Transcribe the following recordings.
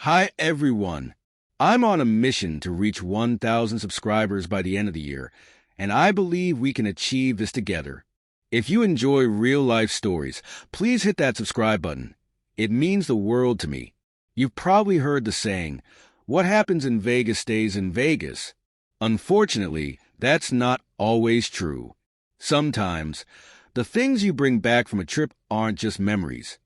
Hi, everyone. I'm on a mission to reach 1,000 subscribers by the end of the year, and I believe we can achieve this together. If you enjoy real-life stories, please hit that subscribe button. It means the world to me. You've probably heard the saying, "What happens in Vegas stays in Vegas." Unfortunately, that's not always true. Sometimes, the things you bring back from a trip aren't just memories.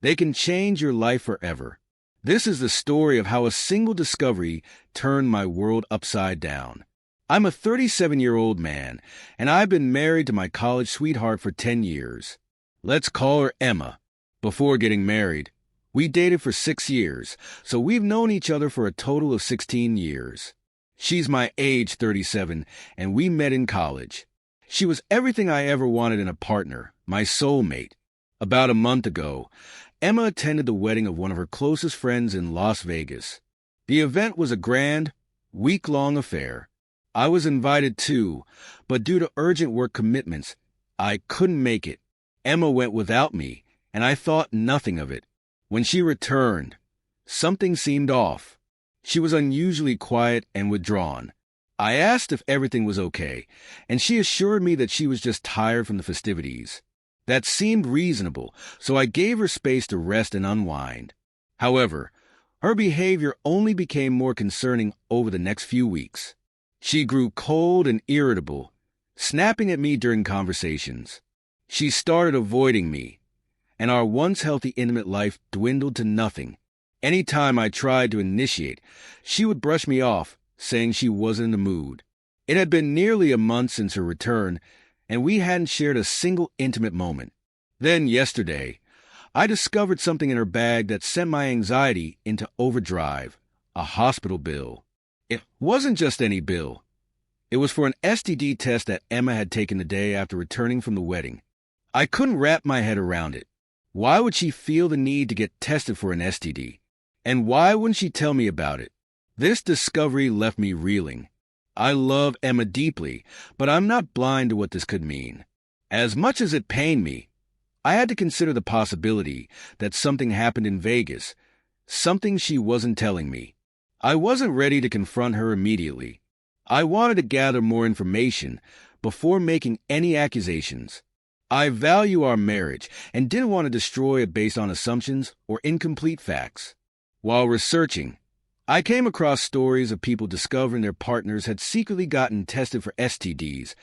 They can change your life forever. This is the story of how a single discovery turned my world upside down. I'm a 37-year-old man, and I've been married to my college sweetheart for 10 years. Let's call her Emma. Before getting married, we dated for 6 years, so we've known each other for a total of 16 years. She's my age, 37, and we met in college. She was everything I ever wanted in a partner, my soulmate. About a month ago, Emma attended the wedding of one of her closest friends in Las Vegas. The event was a grand, week-long affair. I was invited too, but due to urgent work commitments, I couldn't make it. Emma went without me, and I thought nothing of it. When she returned, something seemed off. She was unusually quiet and withdrawn. I asked if everything was okay, and she assured me that she was just tired from the festivities. That seemed reasonable, so I gave her space to rest and unwind. However, her behavior only became more concerning over the next few weeks. She grew cold and irritable, snapping at me during conversations. She started avoiding me, and our once healthy intimate life dwindled to nothing. Anytime I tried to initiate, she would brush me off, saying she wasn't in the mood. It had been nearly a month since her return, and we hadn't shared a single intimate moment. Then, yesterday, I discovered something in her bag that sent my anxiety into overdrive: a hospital bill. It wasn't just any bill. It was for an STD test that Emma had taken the day after returning from the wedding. I couldn't wrap my head around it. Why would she feel the need to get tested for an STD? And why wouldn't she tell me about it? This discovery left me reeling. I love Emma deeply, but I'm not blind to what this could mean. As much as it pained me, I had to consider the possibility that something happened in Vegas, something she wasn't telling me. I wasn't ready to confront her immediately. I wanted to gather more information before making any accusations. I value our marriage and didn't want to destroy it based on assumptions or incomplete facts. While researching, I came across stories of people discovering their partners had secretly gotten tested for STDs,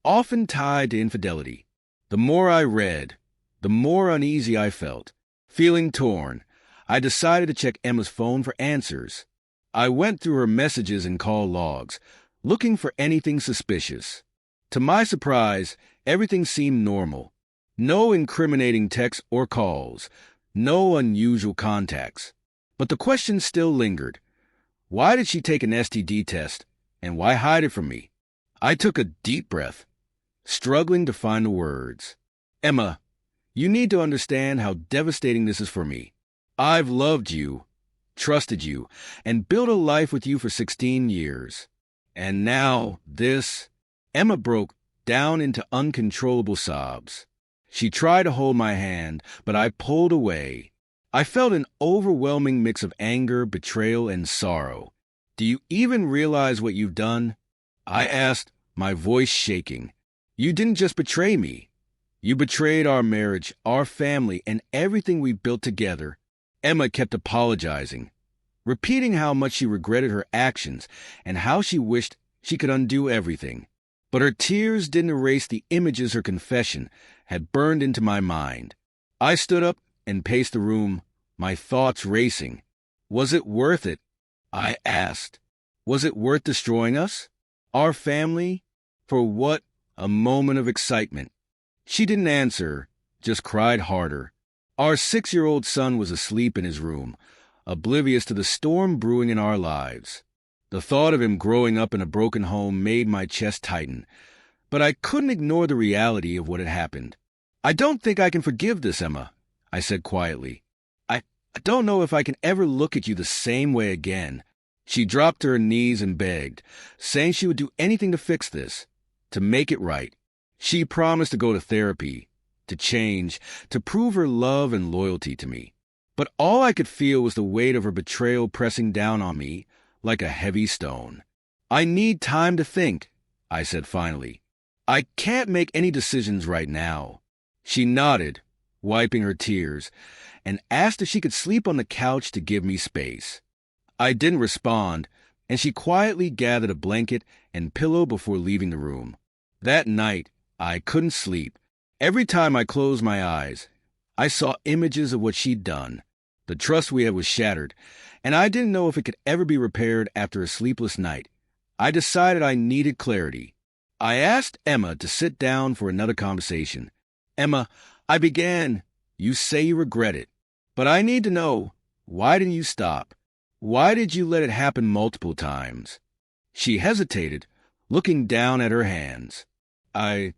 often tied to infidelity. The more I read, the more uneasy I felt. Feeling torn, I decided to check Emma's phone for answers. I went through her messages and call logs, looking for anything suspicious. To my surprise, everything seemed normal. No incriminating texts or calls, no unusual contacts. But the question still lingered. Why did she take an STD test, and why hide it from me? I took a deep breath, struggling to find the words. Emma, you need to understand how devastating this is for me. I've loved you, trusted you, and built a life with you for 16 years. And now this... Emma broke down into uncontrollable sobs. She tried to hold my hand, but I pulled away. I felt an overwhelming mix of anger, betrayal, and sorrow. Do you even realize what you've done? I asked, my voice shaking. You didn't just betray me. You betrayed our marriage, our family, and everything we built together. Emma kept apologizing, repeating how much she regretted her actions and how she wished she could undo everything. But her tears didn't erase the images her confession had burned into my mind. I stood up and paced the room, my thoughts racing. Was it worth it? I asked. Was it worth destroying us? Our family? For what? A moment of excitement. She didn't answer, just cried harder. Our 6-year-old son was asleep in his room, oblivious to the storm brewing in our lives. The thought of him growing up in a broken home made my chest tighten, but I couldn't ignore the reality of what had happened. I don't think I can forgive this, Emma, I said quietly. I don't know if I can ever look at you the same way again. She dropped to her knees and begged, saying she would do anything to fix this, to make it right. She promised to go to therapy, to change, to prove her love and loyalty to me. But all I could feel was the weight of her betrayal pressing down on me like a heavy stone. "I need time to think," I said finally. "I can't make any decisions right now." She nodded, wiping her tears, and asked if she could sleep on the couch to give me space. I didn't respond, and she quietly gathered a blanket and pillow before leaving the room. That night, I couldn't sleep. Every time I closed my eyes, I saw images of what she'd done. The trust we had was shattered, and I didn't know if it could ever be repaired after a sleepless night. I decided I needed clarity. I asked Emma to sit down for another conversation. "Emma," I began, "you say you regret it, but I need to know, why didn't you stop? Why did you let it happen multiple times?" She hesitated, looking down at her hands. I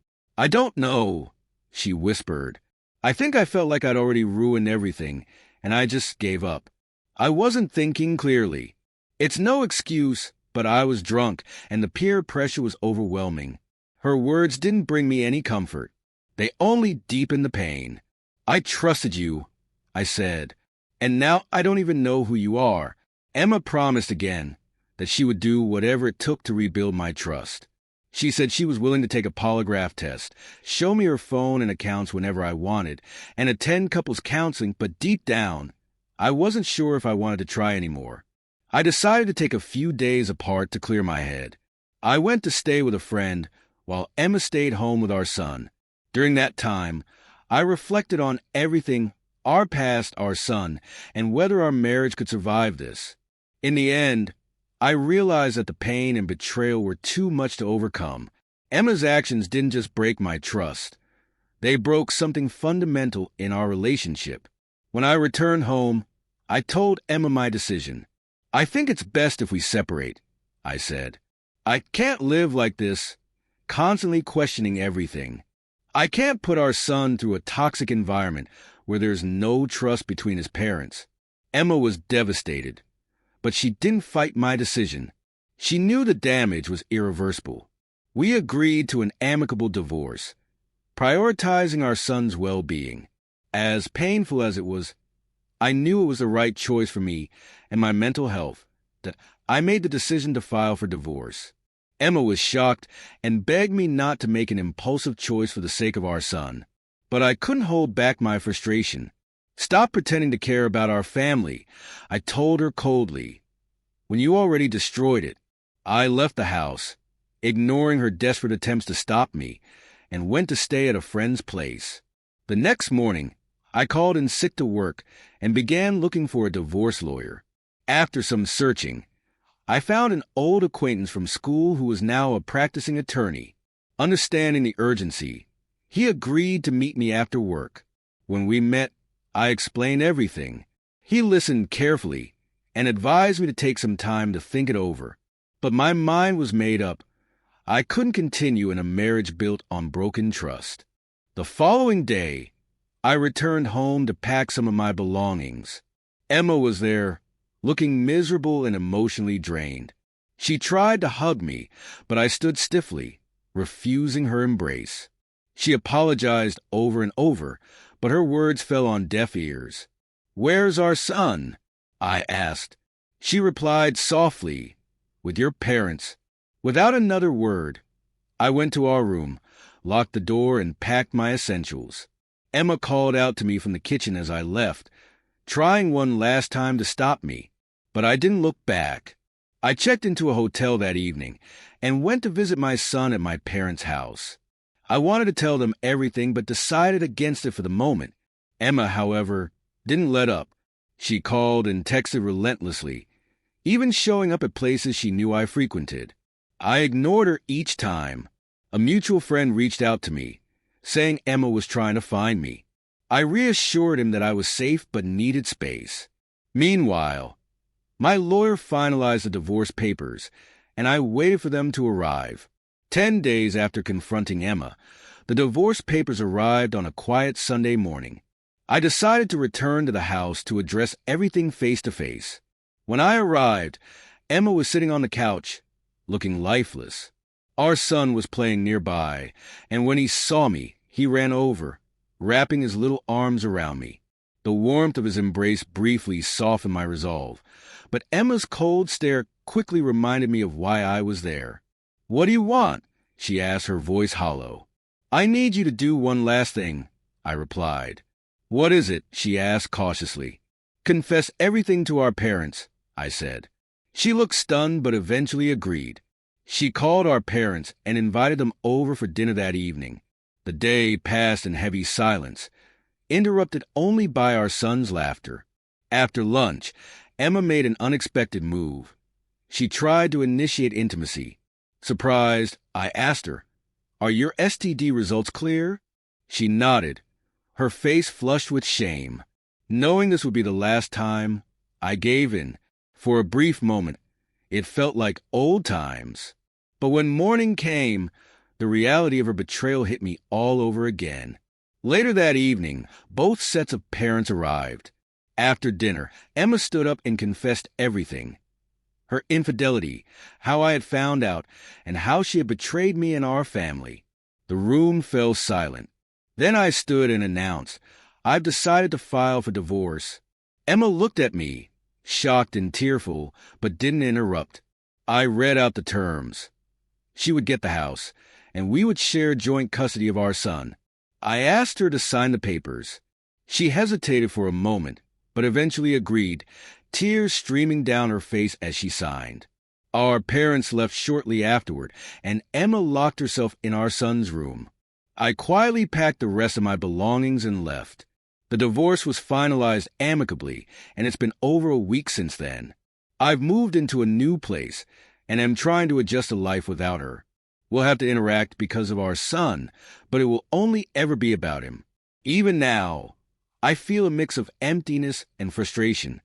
don't know," she whispered. "I think I felt like I'd already ruined everything, and I just gave up. I wasn't thinking clearly. It's no excuse, but I was drunk, and the peer pressure was overwhelming." Her words didn't bring me any comfort. They only deepened the pain. "I trusted you," I said, "and now I don't even know who you are." Emma promised again that she would do whatever it took to rebuild my trust. She said she was willing to take a polygraph test, show me her phone and accounts whenever I wanted, and attend couples counseling, but deep down, I wasn't sure if I wanted to try anymore. I decided to take a few days apart to clear my head. I went to stay with a friend, while Emma stayed home with our son. During that time, I reflected on everything, our past, our son, and whether our marriage could survive this. In the end, I realized that the pain and betrayal were too much to overcome. Emma's actions didn't just break my trust. They broke something fundamental in our relationship. When I returned home, I told Emma my decision. "I think it's best if we separate," I said. "I can't live like this, constantly questioning everything. I can't put our son through a toxic environment where there's no trust between his parents." Emma was devastated, but she didn't fight my decision. She knew the damage was irreversible. We agreed to an amicable divorce, prioritizing our son's well-being. As painful as it was, I knew it was the right choice for me and my mental health, that I made the decision to file for divorce. Emma was shocked and begged me not to make an impulsive choice for the sake of our son. But I couldn't hold back my frustration. "Stop pretending to care about our family," I told her coldly, "when you already destroyed it." I left the house, ignoring her desperate attempts to stop me, and went to stay at a friend's place. The next morning, I called in sick to work and began looking for a divorce lawyer. After some searching, I found an old acquaintance from school who was now a practicing attorney. Understanding the urgency, he agreed to meet me after work. When we met, I explained everything. He listened carefully and advised me to take some time to think it over. But my mind was made up. I couldn't continue in a marriage built on broken trust. The following day, I returned home to pack some of my belongings. Emma was there, looking miserable and emotionally drained. She tried to hug me, but I stood stiffly, refusing her embrace. She apologized over and over, but her words fell on deaf ears. "Where's our son?" I asked. She replied softly, "With your parents." Without another word, I went to our room, locked the door, and packed my essentials. Emma called out to me from the kitchen as I left, trying one last time to stop me, but I didn't look back. I checked into a hotel that evening and went to visit my son at my parents' house. I wanted to tell them everything, but decided against it for the moment. Emma, however, didn't let up. She called and texted relentlessly, even showing up at places she knew I frequented. I ignored her each time. A mutual friend reached out to me, saying Emma was trying to find me. I reassured him that I was safe but needed space. Meanwhile, my lawyer finalized the divorce papers, and I waited for them to arrive. 10 days after confronting Emma, the divorce papers arrived on a quiet Sunday morning. I decided to return to the house to address everything face to face. When I arrived, Emma was sitting on the couch, looking lifeless. Our son was playing nearby, and when he saw me, he ran over, wrapping his little arms around me. The warmth of his embrace briefly softened my resolve, but Emma's cold stare quickly reminded me of why I was there. "What do you want?" she asked, her voice hollow. "I need you to do one last thing," I replied. "What is it?" she asked cautiously. "Confess everything to our parents," I said. She looked stunned but eventually agreed. She called our parents and invited them over for dinner that evening. The day passed in heavy silence, interrupted only by our son's laughter. After lunch, Emma made an unexpected move. She tried to initiate intimacy. Surprised, I asked her, "Are your STD results clear?" She nodded, her face flushed with shame. Knowing this would be the last time, I gave in. For a brief moment, it felt like old times. But when morning came, the reality of her betrayal hit me all over again. Later that evening, both sets of parents arrived. After dinner, Emma stood up and confessed everything. Her infidelity, how I had found out, and how she had betrayed me and our family. The room fell silent. Then I stood and announced, "I've decided to file for divorce." Emma looked at me, shocked and tearful, but didn't interrupt. I read out the terms. She would get the house, and we would share joint custody of our son. I asked her to sign the papers. She hesitated for a moment, but eventually agreed, tears streaming down her face as she signed. Our parents left shortly afterward, and Emma locked herself in our son's room. I quietly packed the rest of my belongings and left. The divorce was finalized amicably, and it's been over a week since then. I've moved into a new place, and am trying to adjust to life without her. We'll have to interact because of our son, but it will only ever be about him. Even now, I feel a mix of emptiness and frustration.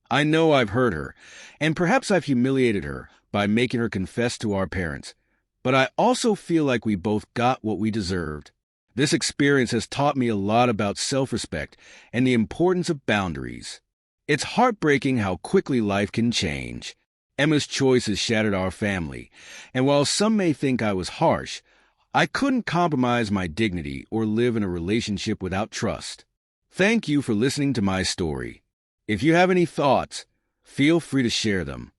I know I've hurt her, and perhaps I've humiliated her by making her confess to our parents. But I also feel like we both got what we deserved. This experience has taught me a lot about self-respect and the importance of boundaries. It's heartbreaking how quickly life can change. Emma's choices shattered our family, and while some may think I was harsh, I couldn't compromise my dignity or live in a relationship without trust. Thank you for listening to my story. If you have any thoughts, feel free to share them.